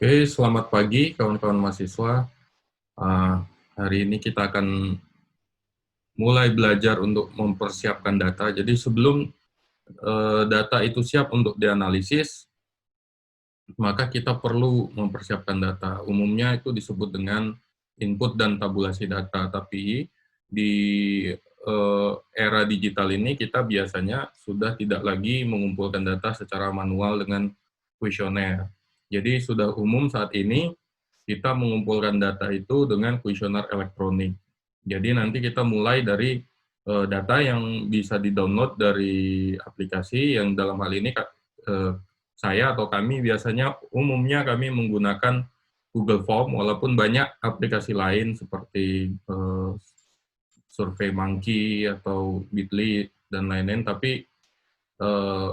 Oke, selamat pagi kawan-kawan mahasiswa. Uh, Hari ini kita akan mulai belajar untuk mempersiapkan data. Jadi sebelum data itu siap untuk dianalisis, maka kita perlu mempersiapkan data. Umumnya itu disebut dengan input dan tabulasi data. Tapi di era digital ini kita biasanya sudah tidak lagi mengumpulkan data secara manual dengan kuesioner. Jadi sudah umum saat ini kita mengumpulkan data itu dengan kuesioner elektronik. Jadi nanti kita mulai dari data yang bisa di-download dari aplikasi yang dalam hal ini saya atau kami biasanya umumnya kami menggunakan Google Form, walaupun banyak aplikasi lain seperti SurveyMonkey atau Bitly dan lain-lain, tapi eh,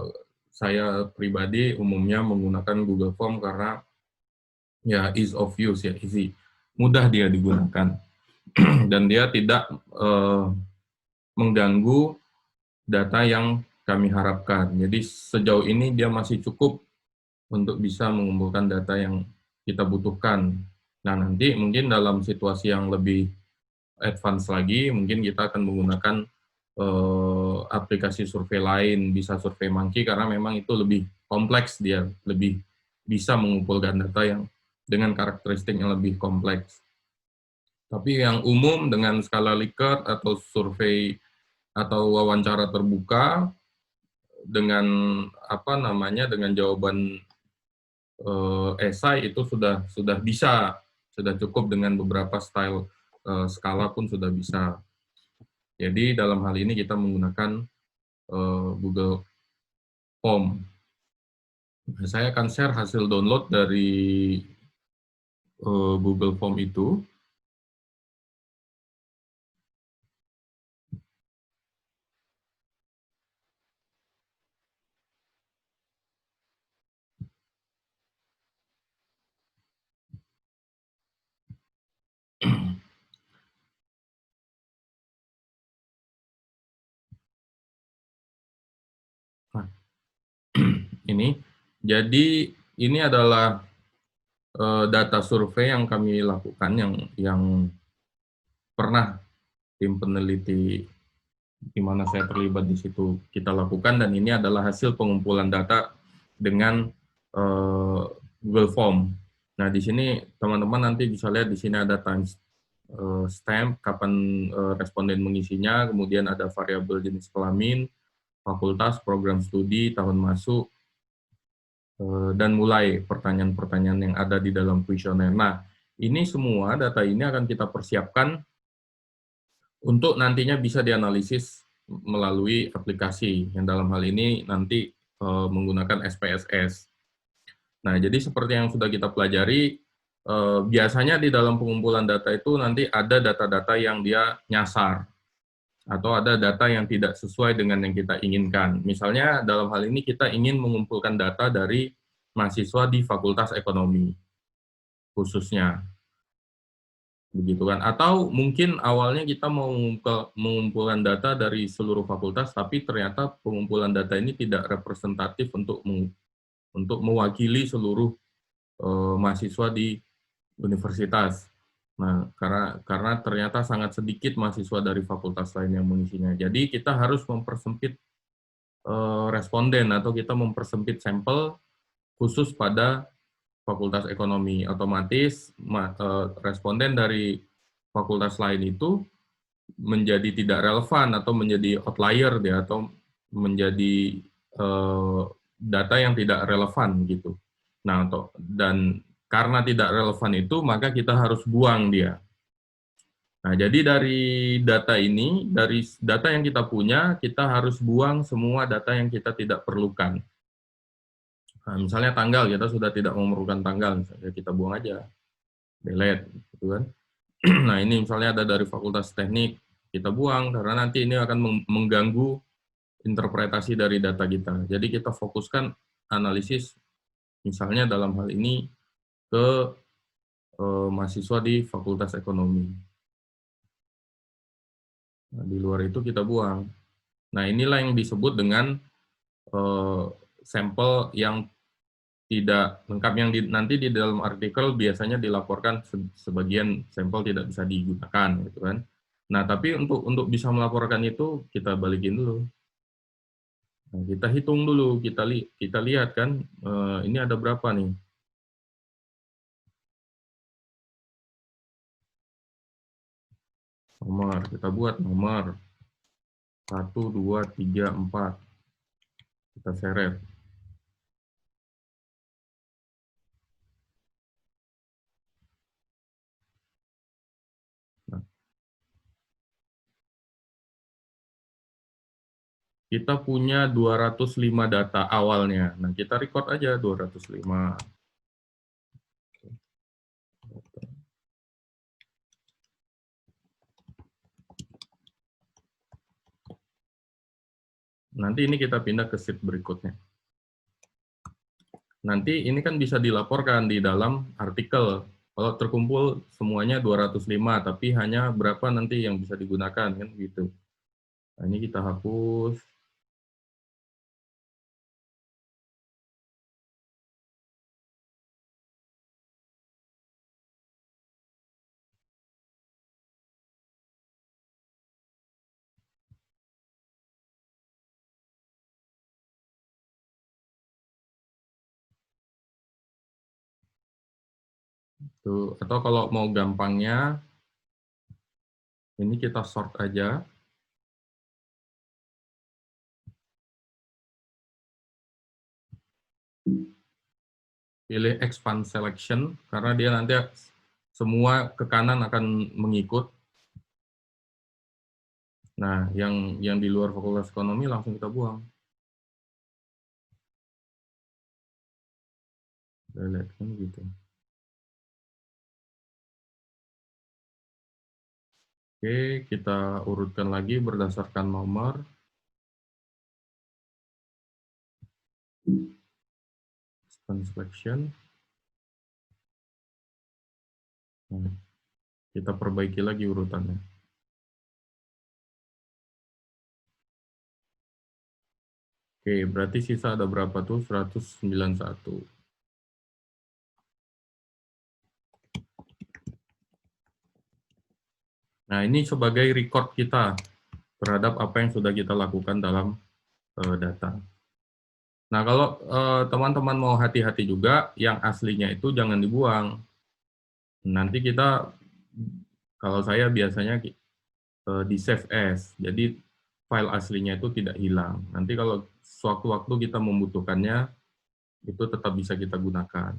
saya pribadi umumnya menggunakan Google Form karena ya ease of use, ya easy, mudah dia digunakan dan dia tidak mengganggu data yang kami harapkan. Jadi sejauh ini dia masih cukup untuk bisa mengumpulkan data yang kita butuhkan. Nah, nanti mungkin dalam situasi yang lebih advance lagi, mungkin kita akan menggunakan aplikasi survei lain, bisa SurveyMonkey, karena memang itu lebih kompleks, dia lebih bisa mengumpulkan data yang dengan karakteristik yang lebih kompleks. Tapi yang umum dengan skala Likert atau survei atau wawancara terbuka dengan dengan jawaban esai itu sudah bisa, sudah cukup, dengan beberapa style skala pun sudah bisa. Jadi dalam hal ini kita menggunakan Google Form. Saya akan share hasil download dari Google Form itu. Nah, ini, jadi ini adalah data survei yang kami lakukan, yang pernah tim peneliti di mana saya terlibat di situ kita lakukan, dan ini adalah hasil pengumpulan data dengan Google Form. Nah, di sini teman-teman nanti bisa lihat, di sini ada time stamp kapan responden mengisinya, kemudian ada variabel jenis kelamin, fakultas, program studi, tahun masuk, dan mulai pertanyaan-pertanyaan yang ada di dalam kuesioner. Nah, ini semua data ini akan kita persiapkan untuk nantinya bisa dianalisis melalui aplikasi, yang dalam hal ini nanti menggunakan SPSS. Nah, jadi seperti yang sudah kita pelajari, biasanya di dalam pengumpulan data itu nanti ada data-data yang dia nyasar, atau ada data yang tidak sesuai dengan yang kita inginkan. Misalnya dalam hal ini kita ingin mengumpulkan data dari mahasiswa di Fakultas Ekonomi khususnya, begitu kan? Atau mungkin awalnya kita mau mengumpulkan data dari seluruh fakultas, tapi ternyata pengumpulan data ini tidak representatif untuk mewakili seluruh mahasiswa di universitas. Nah, karena ternyata sangat sedikit mahasiswa dari fakultas lain yang mengisinya. Jadi kita harus mempersempit responden, atau kita mempersempit sampel khusus pada Fakultas Ekonomi. Otomatis responden dari fakultas lain itu menjadi tidak relevan, atau menjadi outlier dia, atau menjadi data yang tidak relevan gitu. Nah, dan karena tidak relevan itu, maka kita harus buang dia. Nah, jadi dari data ini, dari data yang kita punya, kita harus buang semua data yang kita tidak perlukan. Nah, misalnya tanggal, kita sudah tidak memerlukan tanggal, misalnya kita buang aja, delete, gitu kan. Nah, ini misalnya ada dari Fakultas Teknik, kita buang, karena nanti ini akan mengganggu interpretasi dari data kita. Jadi kita fokuskan analisis, misalnya dalam hal ini, ke mahasiswa di Fakultas Ekonomi. Nah, di luar itu kita buang. Nah, inilah yang disebut dengan sampel yang tidak lengkap, yang nanti di dalam artikel biasanya dilaporkan sebagian sampel tidak bisa digunakan gitu kan. Nah, tapi untuk bisa melaporkan itu kita balikin dulu. Nah, kita hitung dulu, kita lihat kan ini ada berapa nih. Nomor, kita buat nomor 1, 2, 3, 4. Kita seret. Nah, kita punya 205 data awalnya. Nah, kita record aja 205. Nanti ini kita pindah ke sheet berikutnya. Nanti ini kan bisa dilaporkan di dalam artikel. Kalau terkumpul semuanya 205, tapi hanya berapa nanti yang bisa digunakan, kan gitu. Nah, ini kita hapus. Tuh. Atau kalau mau gampangnya, ini kita sort aja. Pilih expand selection, karena dia nanti semua ke kanan akan mengikut. Nah, yang di luar fakultas ekonomi langsung kita buang. Lihat kan gitu. Oke, kita urutkan lagi berdasarkan nomor. Expand selection. Nah, kita perbaiki lagi urutannya. Oke, berarti sisa ada berapa tuh? 191. Nah, ini sebagai record kita terhadap apa yang sudah kita lakukan dalam data. Nah, kalau teman-teman mau hati-hati juga, yang aslinya itu jangan dibuang. Nanti kita, kalau saya biasanya di save as, jadi file aslinya itu tidak hilang. Nanti kalau sewaktu-waktu kita membutuhkannya, itu tetap bisa kita gunakan.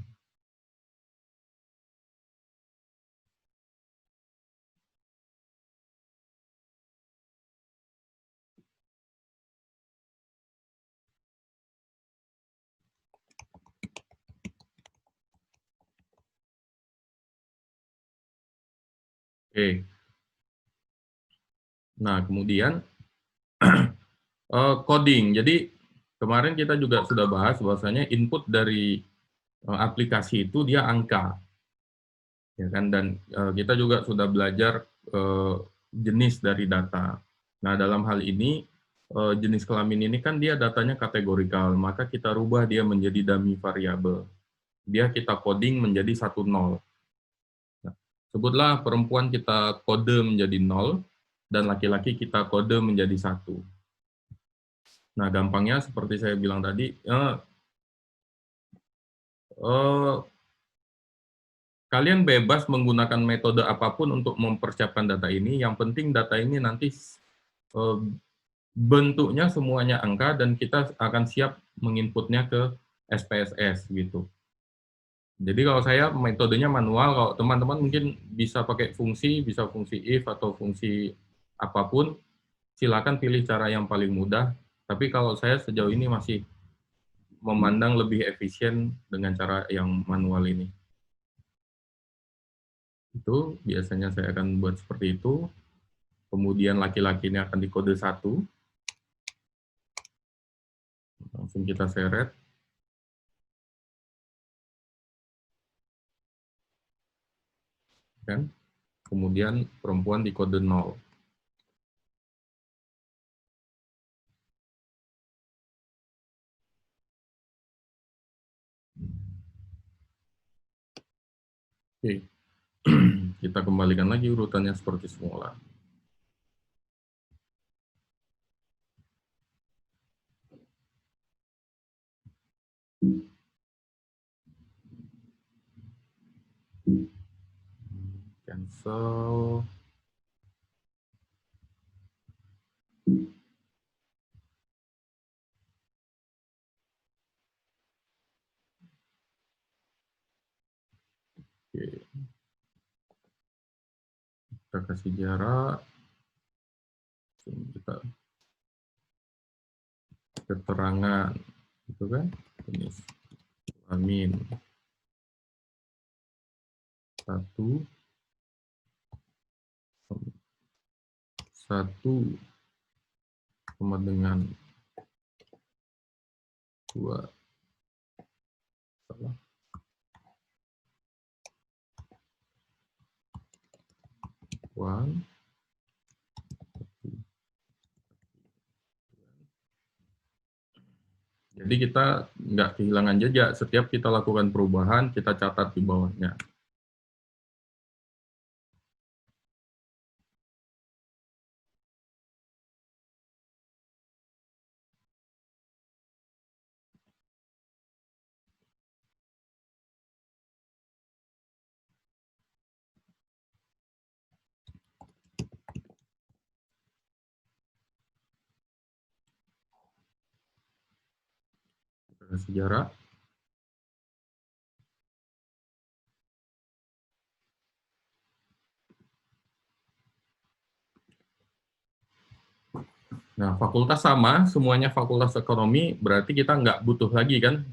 Oke. Nah, kemudian coding. Jadi kemarin kita juga sudah bahas bahwasanya input dari aplikasi itu dia angka, ya kan? Dan kita juga sudah belajar jenis dari data. Nah, dalam hal ini jenis kelamin ini kan dia datanya kategorikal, maka kita rubah dia menjadi dummy variable. Dia kita coding menjadi 1-0. Nah, sebutlah perempuan kita kode menjadi 0 dan laki-laki kita kode menjadi 1. Nah, gampangnya seperti saya bilang tadi, kalian bebas menggunakan metode apapun untuk mempersiapkan data ini, yang penting data ini nanti bentuknya semuanya angka dan kita akan siap menginputnya ke SPSS gitu. Jadi kalau saya metodenya manual, kalau teman-teman mungkin bisa fungsi if atau fungsi apapun, silakan pilih cara yang paling mudah. Tapi kalau saya sejauh ini masih memandang lebih efisien dengan cara yang manual ini. Itu biasanya saya akan buat seperti itu. Kemudian laki-laki ini akan dikode 1. Langsung kita seret. Kan? Kemudian perempuan dikode 0. Oke, kita kembalikan lagi urutannya seperti semula. Cancel. Oke, kita kasih jarak. Kita keterangan, gitu kan? Ini amin 1 sama dengan 2, salah, 1. Jadi kita nggak kehilangan jejak, setiap kita lakukan perubahan, kita catat di bawahnya. Kita kasih jarak. Nah, fakultas sama, semuanya fakultas ekonomi, berarti kita nggak butuh lagi kan?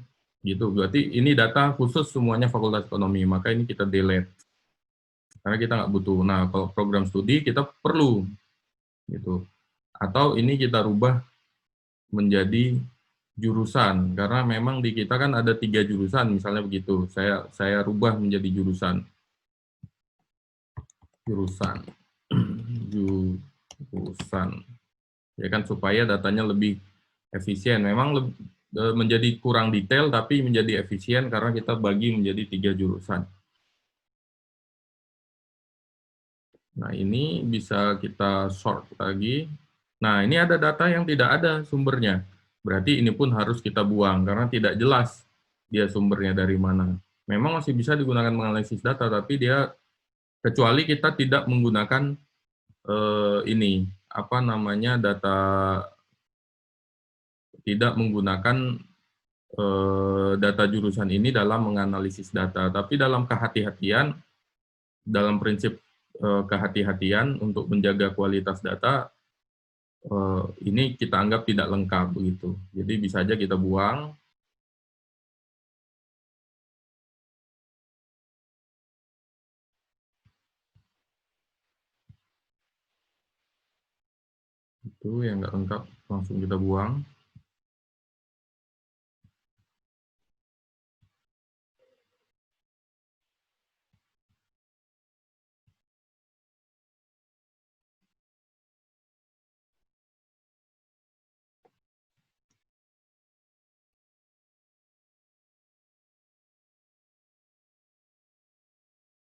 Gitu, berarti ini data khusus semuanya fakultas ekonomi, maka ini kita delete. Karena kita nggak butuh. Nah, kalau program studi kita perlu, gitu. Atau ini kita rubah menjadi jurusan, karena memang di kita kan ada 3 jurusan, misalnya begitu. Saya rubah menjadi jurusan. Jurusan. Jurusan. Ya kan, supaya datanya lebih efisien. Memang menjadi kurang detail, tapi menjadi efisien karena kita bagi menjadi 3 jurusan. Nah, ini bisa kita sort lagi. Nah, ini ada data yang tidak ada sumbernya. Berarti ini pun harus kita buang karena tidak jelas dia sumbernya dari mana. Memang masih bisa digunakan menganalisis data, tapi dia kecuali kita tidak menggunakan ini apa namanya data, tidak menggunakan data jurusan ini dalam menganalisis data. Tapi dalam kehati-hatian, dalam prinsip kehati-hatian untuk menjaga kualitas data, ini kita anggap tidak lengkap begitu. Jadi bisa aja kita buang. Itu yang nggak lengkap langsung kita buang.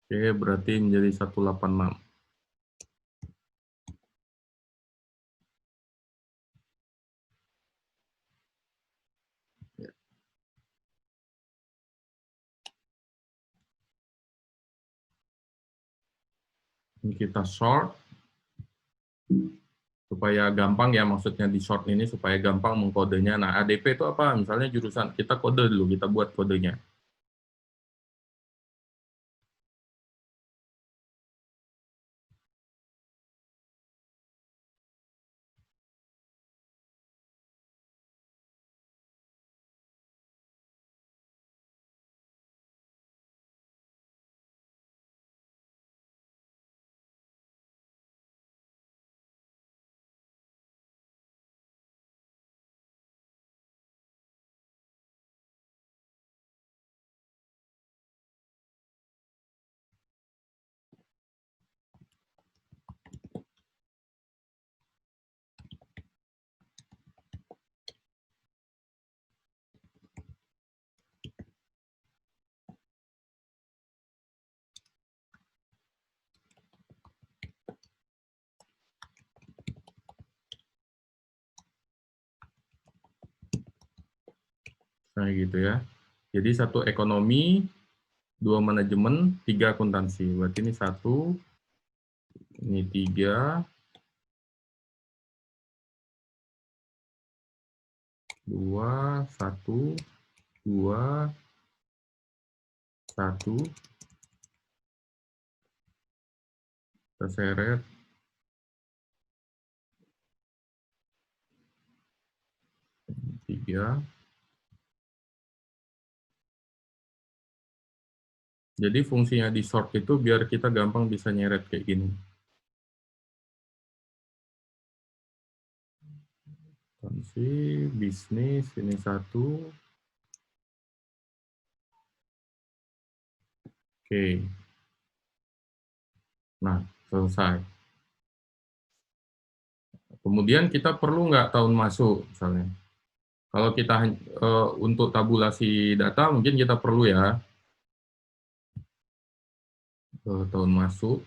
Oke, berarti menjadi 186. Ini kita short supaya gampang ya, maksudnya di short ini supaya gampang mengkodenya. Nah, ADP itu apa? Misalnya jurusan, kita kode dulu, kita buat kodenya. Nah, gitu ya. Jadi 1 ekonomi, 2 manajemen, 3 akuntansi. Berarti ini 1, ini 3, 2, 1, 2, 1, kita seret, 3. Jadi fungsinya di sort itu biar kita gampang bisa nyeret kayak gini. Akuntansi, bisnis, ini 1. Oke. Nah, selesai. Kemudian kita perlu nggak tahun masuk misalnya. Kalau kita untuk tabulasi data mungkin kita perlu ya, tahun masuk.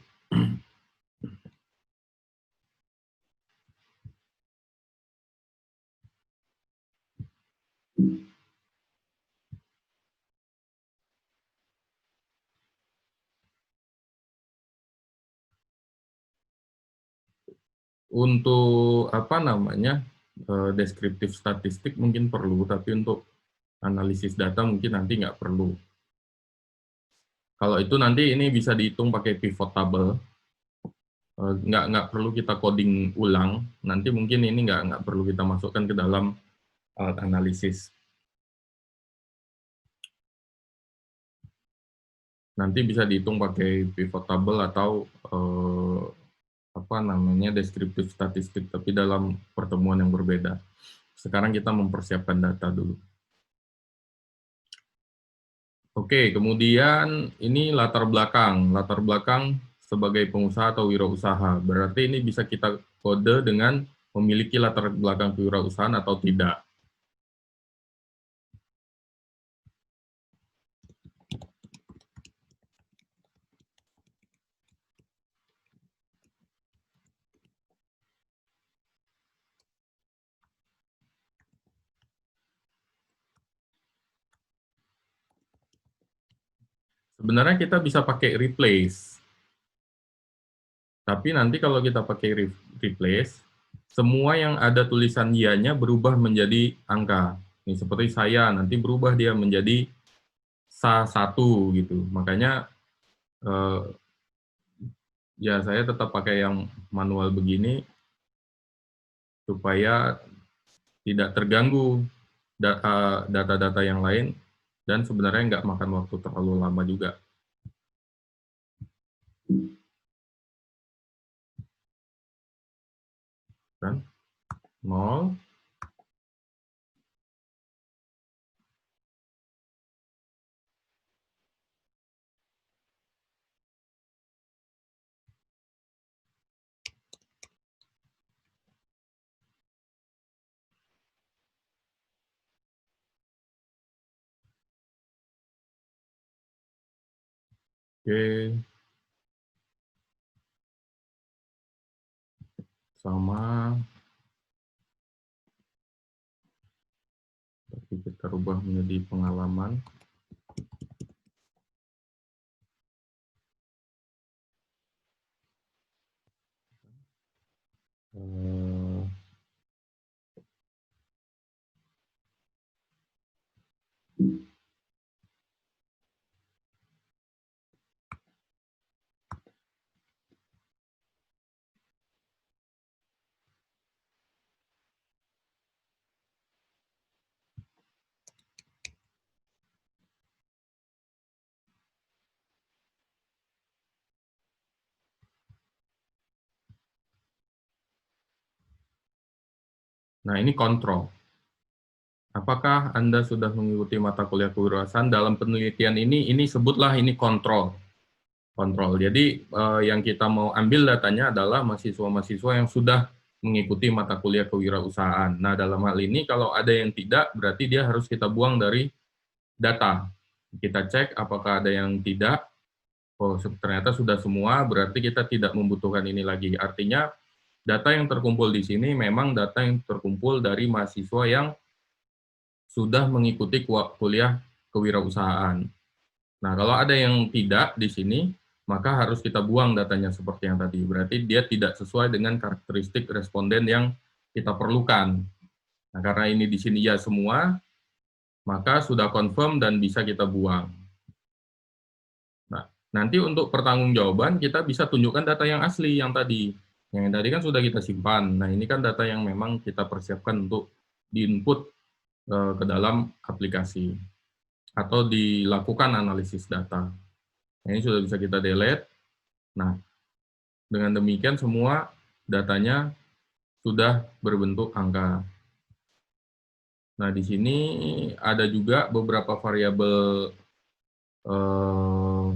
Untuk apa namanya, deskriptif statistik mungkin perlu, tapi untuk analisis data mungkin nanti nggak perlu. Kalau itu nanti ini bisa dihitung pakai pivot table, nggak perlu kita coding ulang, nanti mungkin ini nggak perlu kita masukkan ke dalam alat analisis. Nanti bisa dihitung pakai pivot table atau apa namanya, deskriptif statistik, tapi dalam pertemuan yang berbeda. Sekarang kita mempersiapkan data dulu. Oke, kemudian ini latar belakang. Latar belakang sebagai pengusaha atau wirausaha. Berarti ini bisa kita kode dengan memiliki latar belakang kewirausahaan atau tidak. Sebenarnya kita bisa pakai replace. Tapi nanti kalau kita pakai replace, semua yang ada tulisan ianya berubah menjadi angka. Ini seperti saya, nanti berubah dia menjadi SA1 gitu. Makanya ya saya tetap pakai yang manual begini supaya tidak terganggu data-data yang lain dan sebenarnya nggak makan waktu terlalu lama juga. Kan? 0, oke, sama, tapi kita rubah menjadi pengalaman. Nah, ini kontrol. Apakah Anda sudah mengikuti mata kuliah kewirausahaan? Dalam penelitian ini sebutlah ini kontrol. Kontrol. Jadi yang kita mau ambil datanya adalah mahasiswa-mahasiswa yang sudah mengikuti mata kuliah kewirausahaan. Nah, dalam hal ini kalau ada yang tidak, berarti dia harus kita buang dari data. Kita cek apakah ada yang tidak. Oh, ternyata sudah semua, berarti kita tidak membutuhkan ini lagi. Artinya, data yang terkumpul di sini memang data yang terkumpul dari mahasiswa yang sudah mengikuti kuliah kewirausahaan. Nah, kalau ada yang tidak di sini, maka harus kita buang datanya seperti yang tadi. Berarti dia tidak sesuai dengan karakteristik responden yang kita perlukan. Nah, karena ini di sini ya semua, maka sudah confirm dan bisa kita buang. Nah, nanti untuk pertanggungjawaban kita bisa tunjukkan data yang asli yang tadi. Yang tadi kan sudah kita simpan. Nah, ini kan data yang memang kita persiapkan untuk diinput ke dalam aplikasi atau dilakukan analisis data. Nah, ini sudah bisa kita delete. Nah, dengan demikian semua datanya sudah berbentuk angka. Nah, di sini ada juga beberapa variabel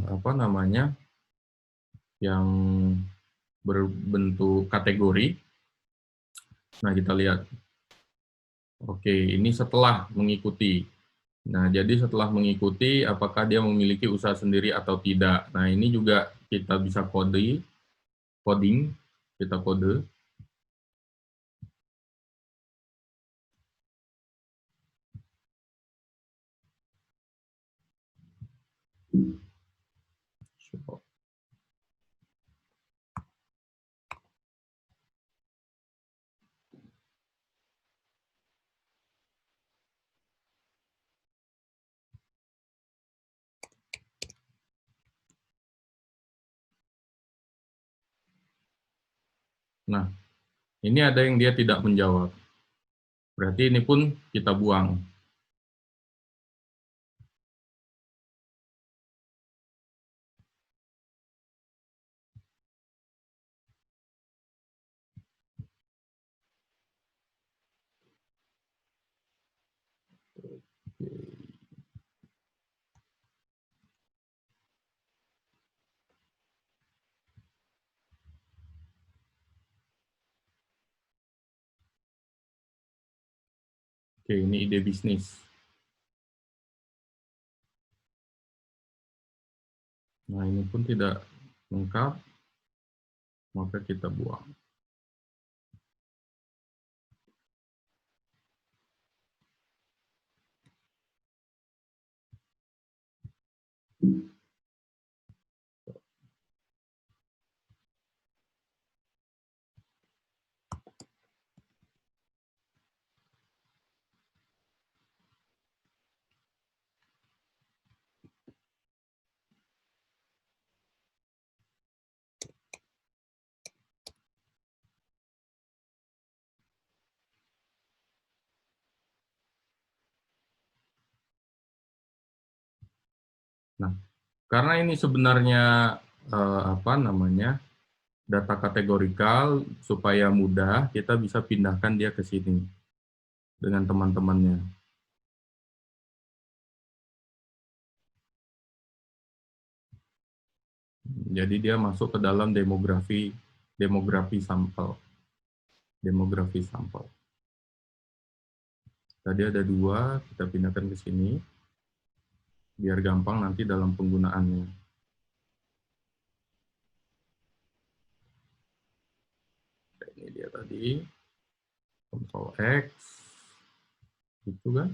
apa namanya yang berbentuk kategori. Nah, kita lihat. Oke, ini setelah mengikuti. Nah, jadi setelah mengikuti, apakah dia memiliki usaha sendiri atau tidak. Nah, ini juga kita bisa coding, kita kode. Nah, ini ada yang dia tidak menjawab. Berarti ini pun kita buang. Oke, ini ide bisnis. Nah, ini pun tidak lengkap, maka kita buang. Nah, karena ini sebenarnya apa namanya data kategorikal, supaya mudah kita bisa pindahkan dia ke sini dengan teman-temannya. Jadi dia masuk ke dalam demografi sampel. Tadi ada 2, kita pindahkan ke sini biar gampang nanti dalam penggunaannya. Ini dia tadi, Ctrl X, gitu kan?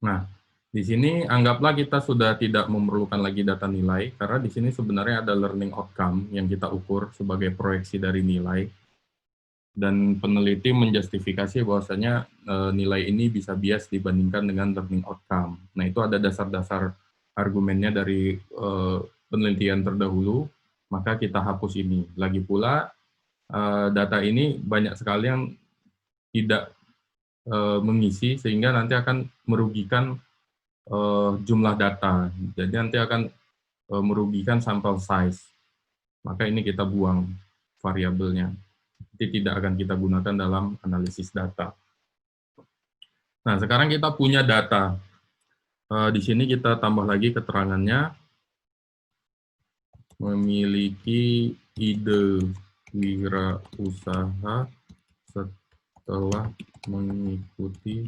Nah, di sini anggaplah kita sudah tidak memerlukan lagi data nilai, karena di sini sebenarnya ada learning outcome yang kita ukur sebagai proyeksi dari nilai, dan peneliti menjustifikasi bahwasanya nilai ini bisa bias dibandingkan dengan learning outcome. Nah, itu ada dasar-dasar argumennya dari penelitian terdahulu, maka kita hapus ini. Lagi pula, data ini banyak sekali yang tidak mengisi, sehingga nanti akan merugikan jumlah data. Jadi nanti akan merugikan sampel size. maka ini kita buang variabelnya. Jadi tidak akan kita gunakan dalam analisis data. Nah, sekarang kita punya data. Di sini kita tambah lagi keterangannya, memiliki ide wirausaha setelah mengikuti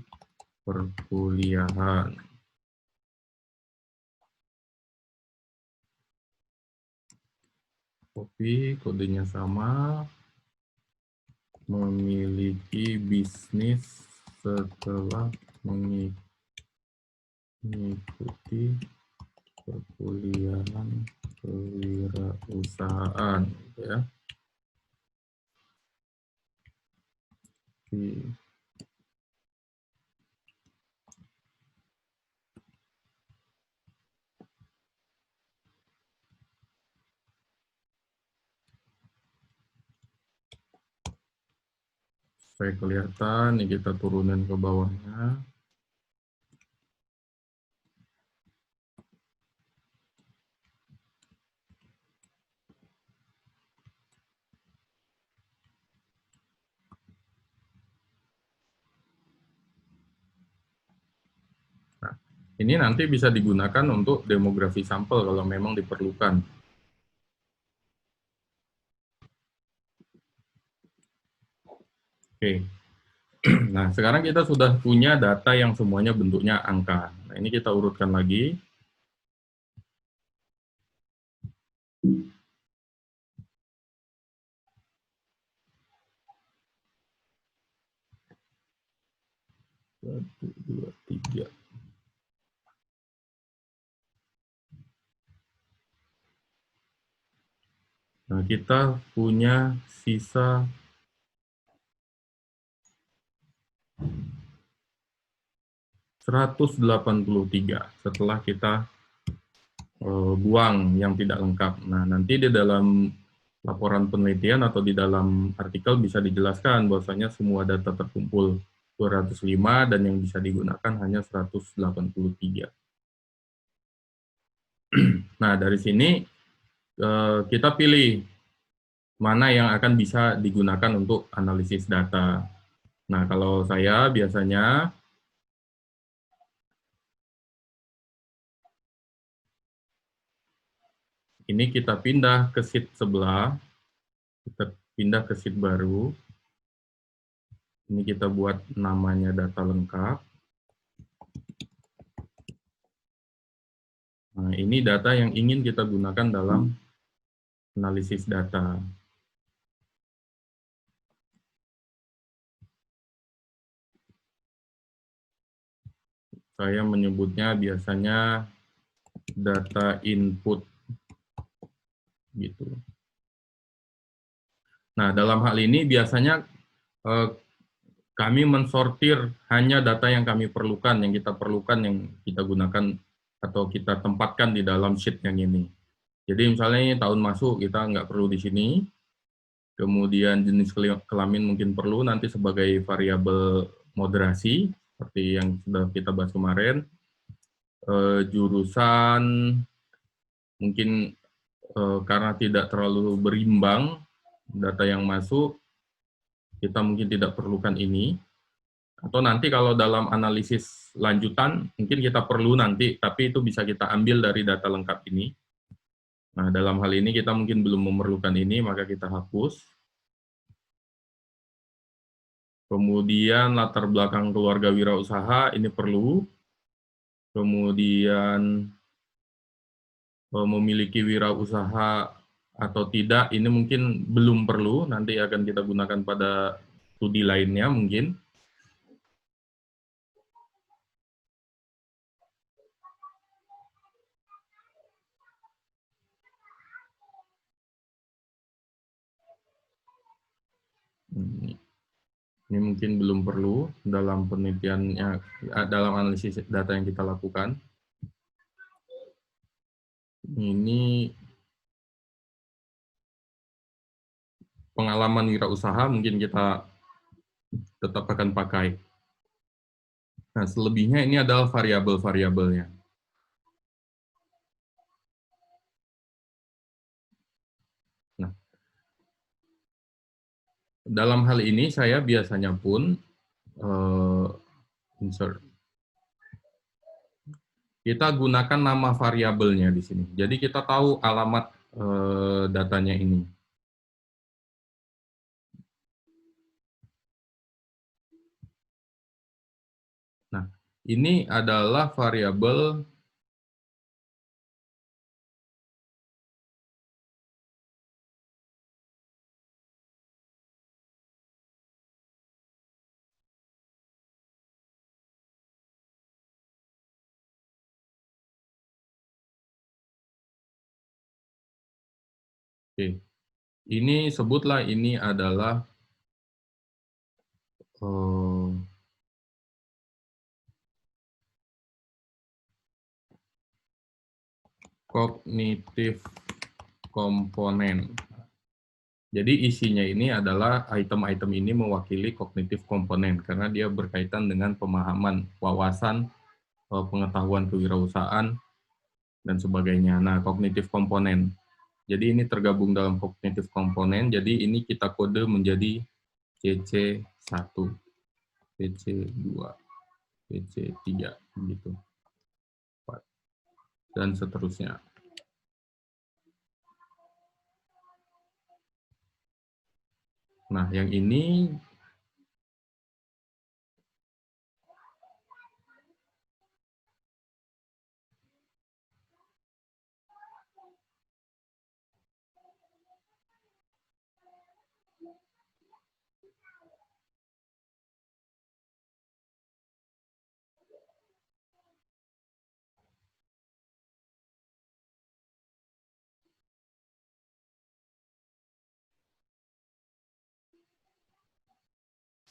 perkuliahan. Copy, kodenya sama, memiliki bisnis setelah mengikuti perkuliahan kewirausahaan, ya. Supaya kelihatan, ini kita turunin ke bawahnya. Nah, ini nanti bisa digunakan untuk demografi sampel kalau memang diperlukan. Oke. Nah, sekarang kita sudah punya data yang semuanya bentuknya angka. Nah, ini kita urutkan lagi. Satu, dua, tiga. Nah, kita punya sisa 183 setelah kita buang yang tidak lengkap. Nah, nanti di dalam laporan penelitian atau di dalam artikel bisa dijelaskan bahwasanya semua data terkumpul 205 dan yang bisa digunakan hanya 183. Nah, dari sini kita pilih mana yang akan bisa digunakan untuk analisis data. Nah, kalau saya biasanya ini kita pindah ke sheet sebelah, kita pindah ke sheet baru. Ini kita buat namanya data lengkap. Nah, ini data yang ingin kita gunakan dalam analisis data. Saya menyebutnya biasanya data input gitu. Nah, dalam hal ini biasanya kami mensortir hanya data yang kami perlukan, yang kita perlukan, yang kita gunakan atau kita tempatkan di dalam sheet yang ini. Jadi misalnya ini tahun masuk kita nggak perlu di sini, kemudian jenis kelamin mungkin perlu nanti sebagai variabel moderasi seperti yang sudah kita bahas kemarin. Jurusan mungkin karena tidak terlalu berimbang data yang masuk, kita mungkin tidak perlukan ini. Atau nanti kalau dalam analisis lanjutan, mungkin kita perlu nanti, tapi itu bisa kita ambil dari data lengkap ini. Nah, dalam hal ini kita mungkin belum memerlukan ini, maka kita hapus. Kemudian latar belakang keluarga wirausaha, ini perlu. Kemudian memiliki wirausaha atau tidak, ini mungkin belum perlu, nanti akan kita gunakan pada studi lainnya mungkin. Ini mungkin belum perlu dalam penelitiannya, dalam analisis data yang kita lakukan. Ini pengalaman wirausaha mungkin kita tetap akan pakai. Nah, selebihnya ini adalah variabel-variabelnya. dalam hal ini saya biasanya pun, insert, kita gunakan nama variabelnya di sini. Jadi kita tahu alamat, datanya ini. Nah, ini adalah variabel oke, ini sebutlah ini adalah, eee, kognitif komponen. Jadi isinya ini adalah item-item ini mewakili kognitif komponen karena dia berkaitan dengan pemahaman, wawasan, pengetahuan kewirausahaan, dan sebagainya. Nah, kognitif komponen. Jadi ini tergabung dalam kognitif komponen, jadi ini kita kode menjadi CC1, CC2, CC3, gitu, dan seterusnya. Nah, yang ini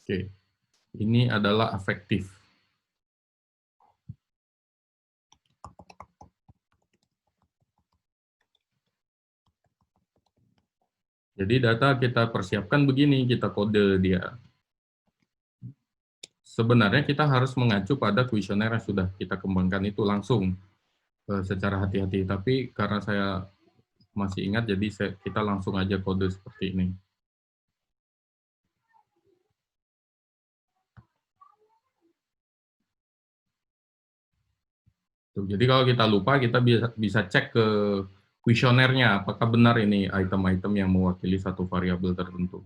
oke, ini adalah afektif. Jadi data kita persiapkan begini, kita kode dia. Sebenarnya kita harus mengacu pada kuesioner yang sudah kita kembangkan itu langsung, secara hati-hati. Tapi karena saya masih ingat, jadi kita langsung aja kode seperti ini. Tuh, jadi kalau kita lupa, kita bisa cek ke kuesionernya, apakah benar ini item-item yang mewakili satu variabel tertentu.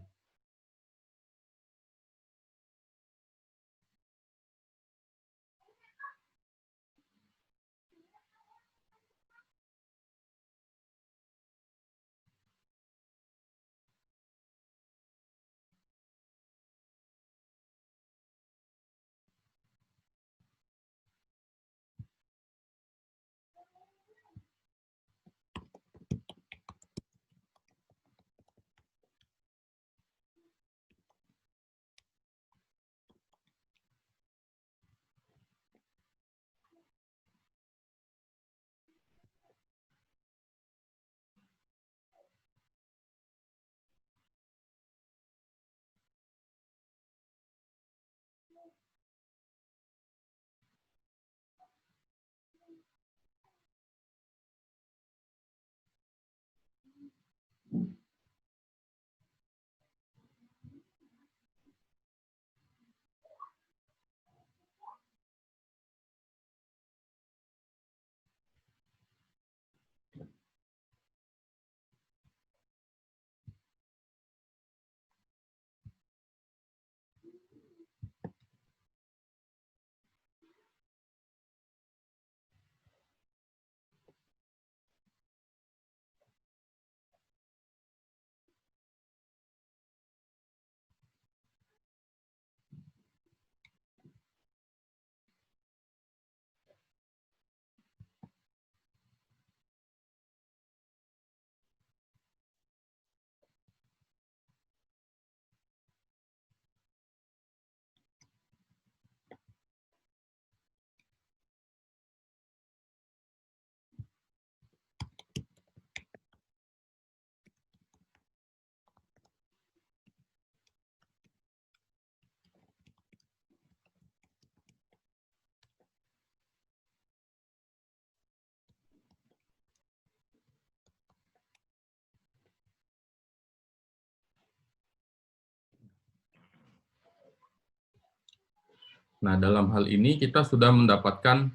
Nah, dalam hal ini kita sudah mendapatkan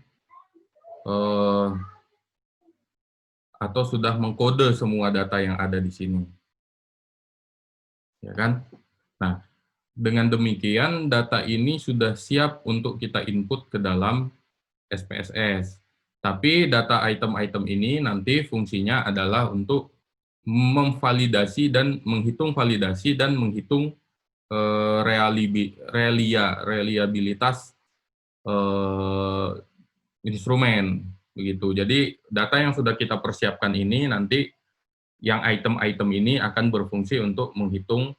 eh, atau sudah mengkode semua data yang ada di sini, ya kan? Nah, dengan demikian data ini sudah siap untuk kita input ke dalam SPSS. Tapi data item-item ini nanti fungsinya adalah untuk memvalidasi dan menghitung validasi dan menghitung reliabilitas eh, instrumen begitu. Jadi data yang sudah kita persiapkan ini nanti yang item-item ini akan berfungsi untuk menghitung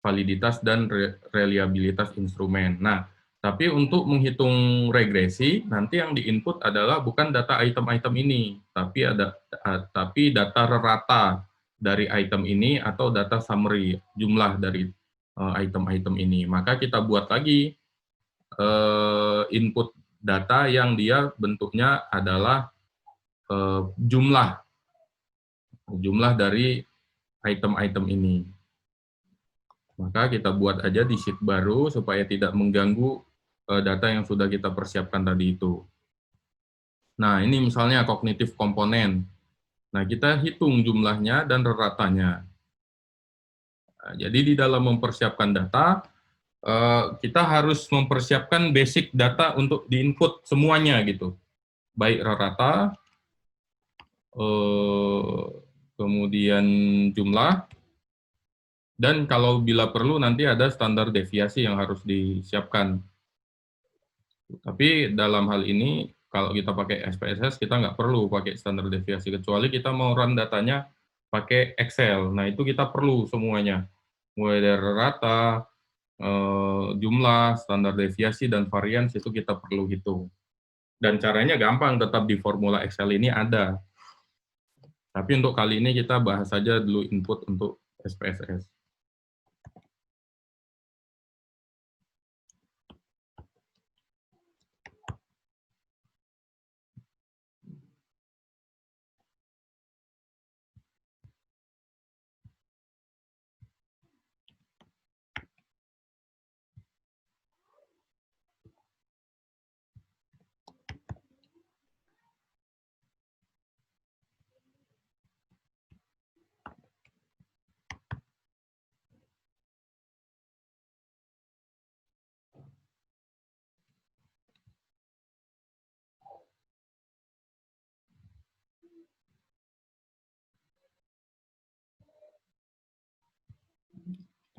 validitas dan reliabilitas instrumen. Nah, tapi untuk menghitung regresi nanti yang diinput adalah bukan data item-item ini, tapi data rata dari item ini atau data summary jumlah dari item-item ini. Maka kita buat lagi input data yang dia bentuknya adalah jumlah dari item-item ini. Maka kita buat aja di sheet baru supaya tidak mengganggu data yang sudah kita persiapkan tadi itu. Nah, ini misalnya kognitif komponen. Nah, kita hitung jumlahnya dan ratanya. Nah, jadi di dalam mempersiapkan data, kita harus mempersiapkan basic data untuk diinput semuanya gitu. Baik rata, kemudian jumlah, dan kalau bila perlu nanti ada standar deviasi yang harus disiapkan. Tapi dalam hal ini, kalau kita pakai SPSS, kita nggak perlu pakai standar deviasi, kecuali kita mau run datanya pakai Excel. Nah, itu kita perlu semuanya. Mulai dari rata, jumlah, standar deviasi, dan varians itu kita perlu hitung. Dan caranya gampang, tetap di formula Excel ini ada. Tapi untuk kali ini kita bahas saja dulu input untuk SPSS.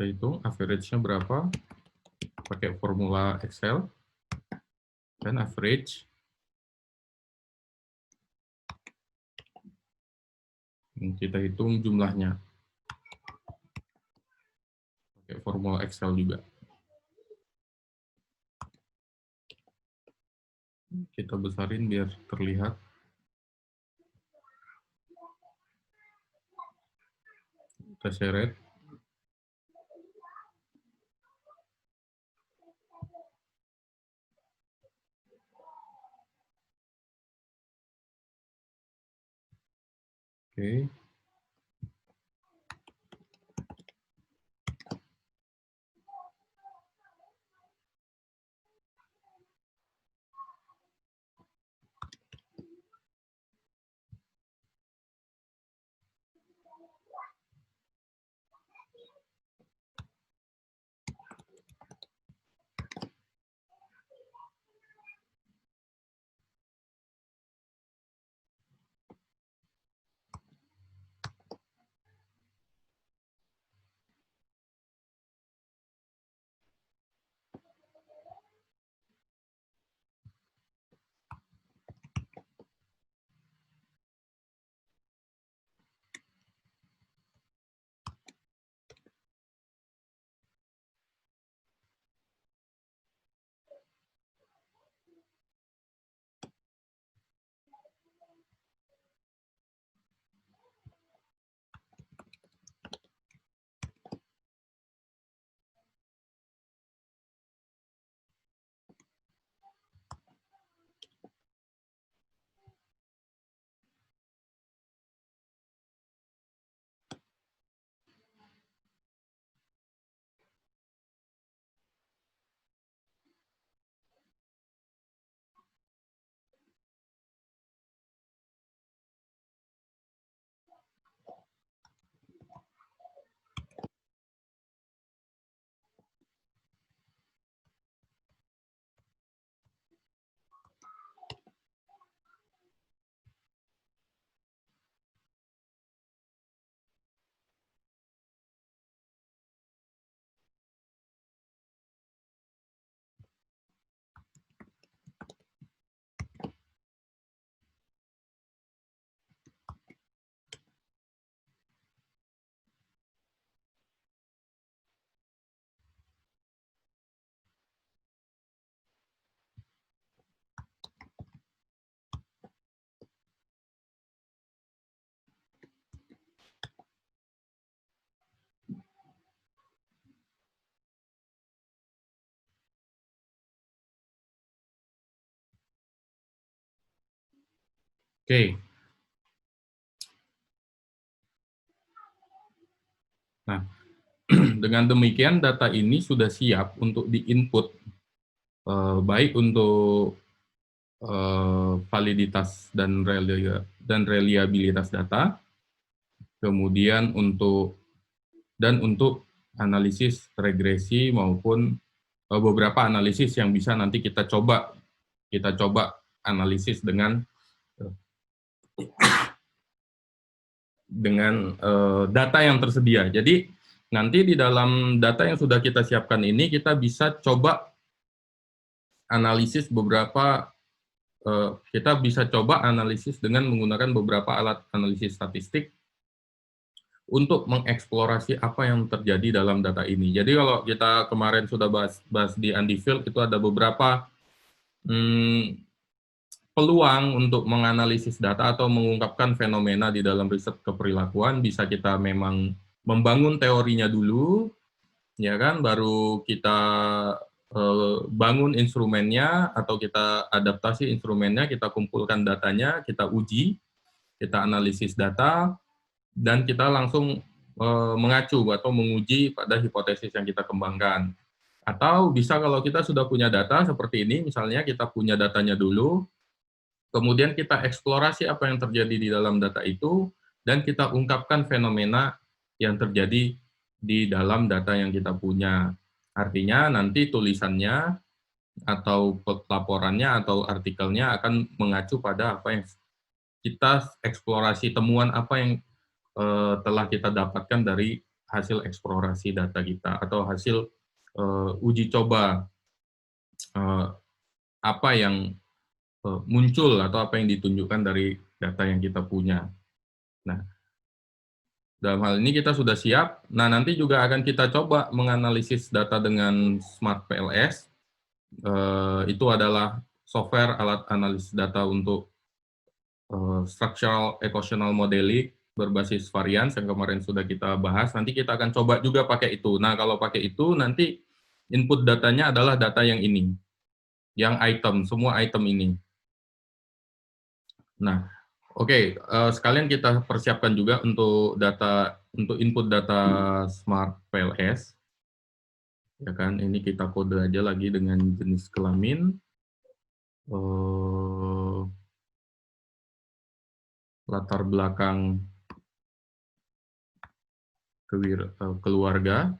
Kita hitung average-nya berapa, pakai formula Excel, dan average. Kita hitung jumlahnya, pakai formula Excel juga. Kita besarin biar terlihat. Kita seret. Oke. Oke. Nah, dengan demikian data ini sudah siap untuk di-input, baik untuk validitas dan reliabilitas data, kemudian untuk analisis regresi maupun beberapa analisis yang bisa nanti kita coba analisis dengan data yang tersedia. Jadi nanti di dalam data yang sudah kita siapkan ini kita bisa coba analisis dengan menggunakan beberapa alat analisis statistik untuk mengeksplorasi apa yang terjadi dalam data ini. Jadi kalau kita kemarin sudah bahas di Undefield, itu ada beberapa peluang untuk menganalisis data atau mengungkapkan fenomena di dalam riset keperilakuan. Bisa kita memang membangun teorinya dulu, ya kan, baru kita bangun instrumennya atau kita adaptasi instrumennya, kita kumpulkan datanya, kita uji, kita analisis data, dan kita langsung mengacu atau menguji pada hipotesis yang kita kembangkan. Atau bisa kalau kita sudah punya data seperti ini, misalnya kita punya datanya dulu, kemudian kita eksplorasi apa yang terjadi di dalam data itu, dan kita ungkapkan fenomena yang terjadi di dalam data yang kita punya. Artinya nanti tulisannya atau laporannya atau artikelnya akan mengacu pada apa yang kita eksplorasi, temuan apa yang telah kita dapatkan dari hasil eksplorasi data kita atau hasil uji coba apa yang muncul atau apa yang ditunjukkan dari data yang kita punya. Nah, dalam hal ini kita sudah siap. Nah, nanti juga akan kita coba menganalisis data dengan Smart PLS. Itu adalah software alat analisis data untuk structural equational modeling berbasis varians yang kemarin sudah kita bahas. Nanti kita akan coba juga pakai itu. Nah, kalau pakai itu nanti input datanya adalah data yang ini, yang item, semua item ini. Nah, oke, sekalian kita persiapkan juga untuk input data Smart PLS. Ya kan, ini kita kode aja lagi dengan jenis kelamin. Latar belakang keluarga,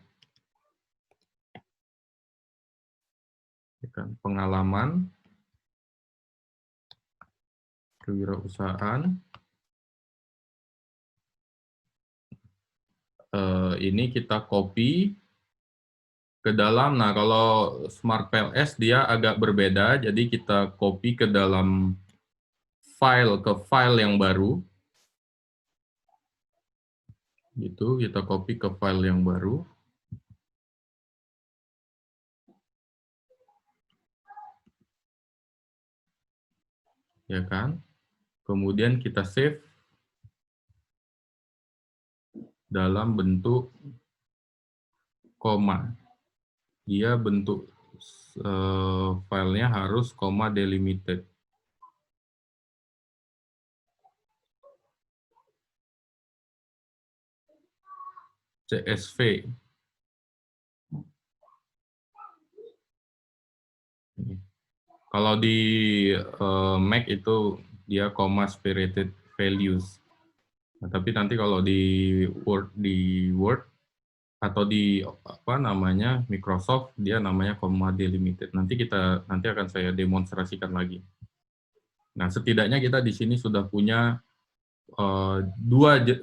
ya kan, pengalaman, kewirausahaan. Ini kita copy ke dalam. Nah, kalau Smart PLS dia agak berbeda, jadi kita copy ke dalam file yang baru. Gitu, kita copy ke file yang baru. Ya kan? Kemudian kita save dalam bentuk koma. Dia bentuk filenya harus koma delimited. CSV. Kalau di Mac itu dia comma separated values. Nah, tapi nanti kalau di Word atau di Microsoft dia namanya comma delimited. Nanti akan saya demonstrasikan lagi. Nah, setidaknya kita di sini sudah punya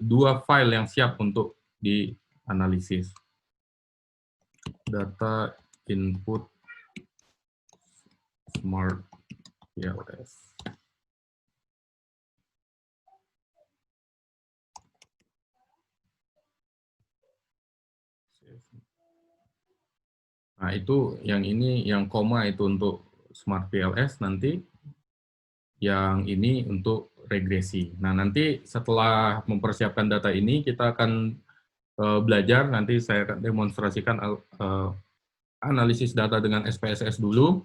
dua file yang siap untuk dianalisis. Data input Smart PLS. Nah, itu yang ini, yang koma itu untuk Smart PLS, nanti yang ini untuk regresi. Nah, nanti setelah mempersiapkan data ini, kita akan belajar, nanti saya akan demonstrasikan analisis data dengan SPSS dulu,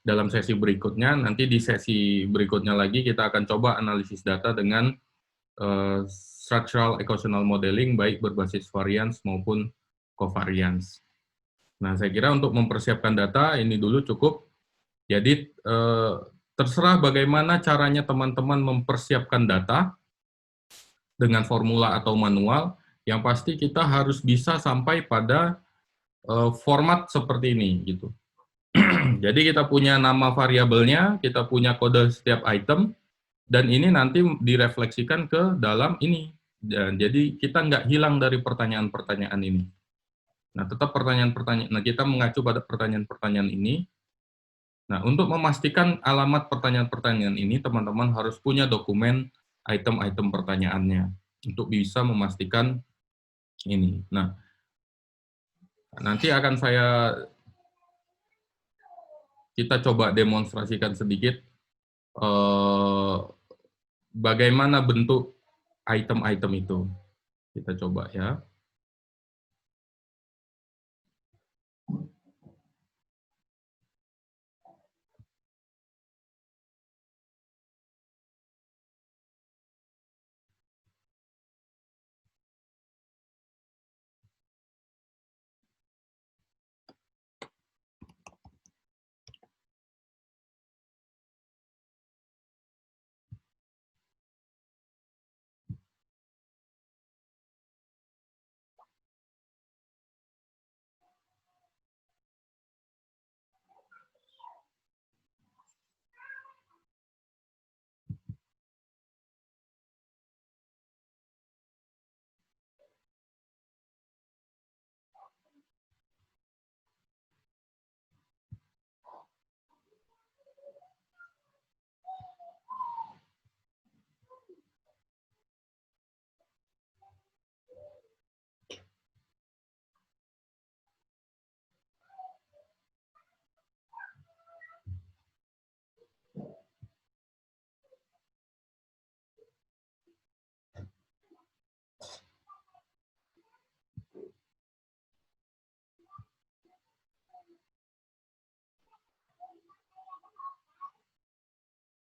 dalam sesi berikutnya. Nanti di sesi berikutnya lagi kita akan coba analisis data dengan structural equational modeling, baik berbasis variance maupun covariance. Nah, saya kira untuk mempersiapkan data ini dulu cukup. Jadi terserah bagaimana caranya teman-teman mempersiapkan data dengan formula atau manual. Yang pasti kita harus bisa sampai pada format seperti ini gitu. Jadi kita punya nama variabelnya, kita punya kode setiap item, dan ini nanti direfleksikan ke dalam ini. Dan jadi kita nggak hilang dari pertanyaan-pertanyaan ini. Nah, tetap pertanyaan-pertanyaan. Nah, kita mengacu pada pertanyaan-pertanyaan ini. Nah, untuk memastikan alamat pertanyaan-pertanyaan ini, teman-teman harus punya dokumen item-item pertanyaannya untuk bisa memastikan ini. Nah, nanti akan kita coba demonstrasikan sedikit bagaimana bentuk item-item itu. Kita coba ya.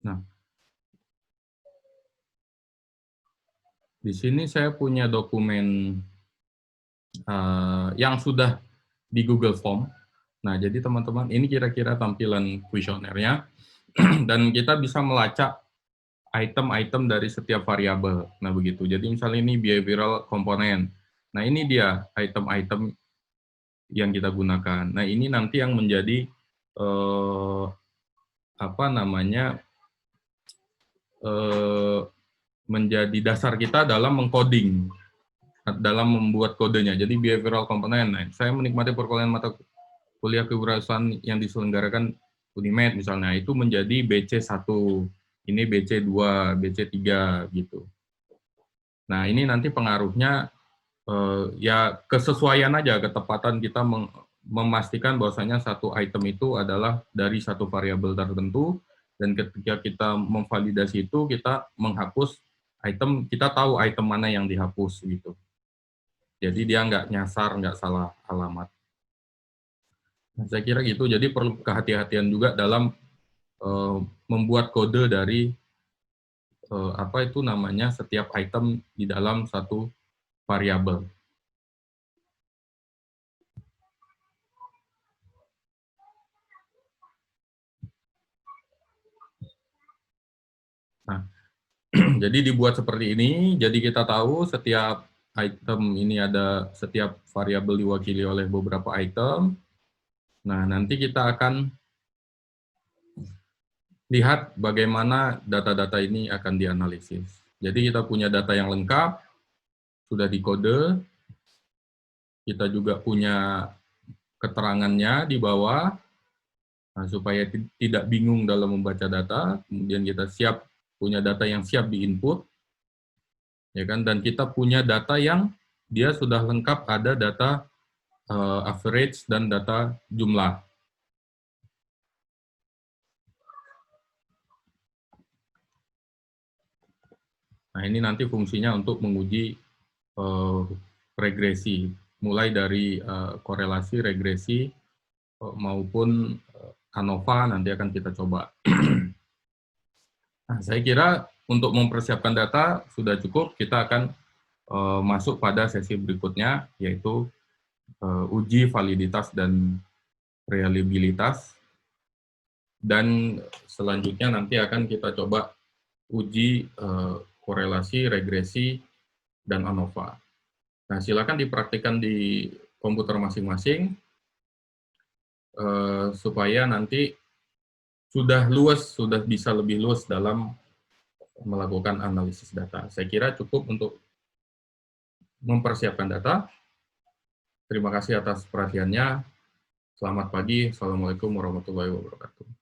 Nah, di sini saya punya dokumen yang sudah di Google Form. Nah, jadi teman-teman, ini kira-kira tampilan kuesionernya, dan kita bisa melacak item-item dari setiap variabel. Nah, begitu. Jadi misalnya ini behavioral komponen. Nah, ini dia item-item yang kita gunakan. Nah, ini nanti yang menjadi apa namanya menjadi dasar kita dalam mengcoding, dalam membuat kodenya. Jadi behavioral komponen. Nah, saya menikmati perkuliahan mata kuliah kewirausahaan yang diselenggarakan Unimed misalnya, itu menjadi BC1, ini BC2, BC3 gitu. Nah, ini nanti pengaruhnya ya kesesuaian aja, ketepatan kita memastikan bahwasanya satu item itu adalah dari satu variabel tertentu, dan ketika kita memvalidasi itu, kita menghapus item, kita tahu item mana yang dihapus gitu. Jadi dia nggak nyasar, nggak salah alamat. Nah, saya kira gitu, jadi perlu kehati-hatian juga dalam membuat kode dari apa itu namanya setiap item di dalam satu variabel. Nah, jadi dibuat seperti ini, jadi kita tahu setiap item ini ada, setiap variabel diwakili oleh beberapa item. Nah, nanti kita akan lihat bagaimana data-data ini akan dianalisis. Jadi kita punya data yang lengkap, sudah dikode, kita juga punya keterangannya di bawah, nah, supaya tidak bingung dalam membaca data. Kemudian kita punya data yang siap diinput, ya kan? Dan kita punya data yang dia sudah lengkap, ada data average dan data jumlah. Nah, ini nanti fungsinya untuk menguji regresi, mulai dari korelasi, regresi, maupun ANOVA nanti akan kita coba. Nah, saya kira untuk mempersiapkan data sudah cukup, kita akan masuk pada sesi berikutnya, yaitu uji validitas dan reliabilitas, dan selanjutnya nanti akan kita coba uji korelasi, regresi, dan ANOVA. Nah, silakan dipraktikkan di komputer masing-masing, supaya nanti sudah bisa lebih luas dalam melakukan analisis data. Saya kira cukup untuk mempersiapkan data. Terima kasih atas perhatiannya. Selamat pagi. Assalamualaikum warahmatullahi wabarakatuh.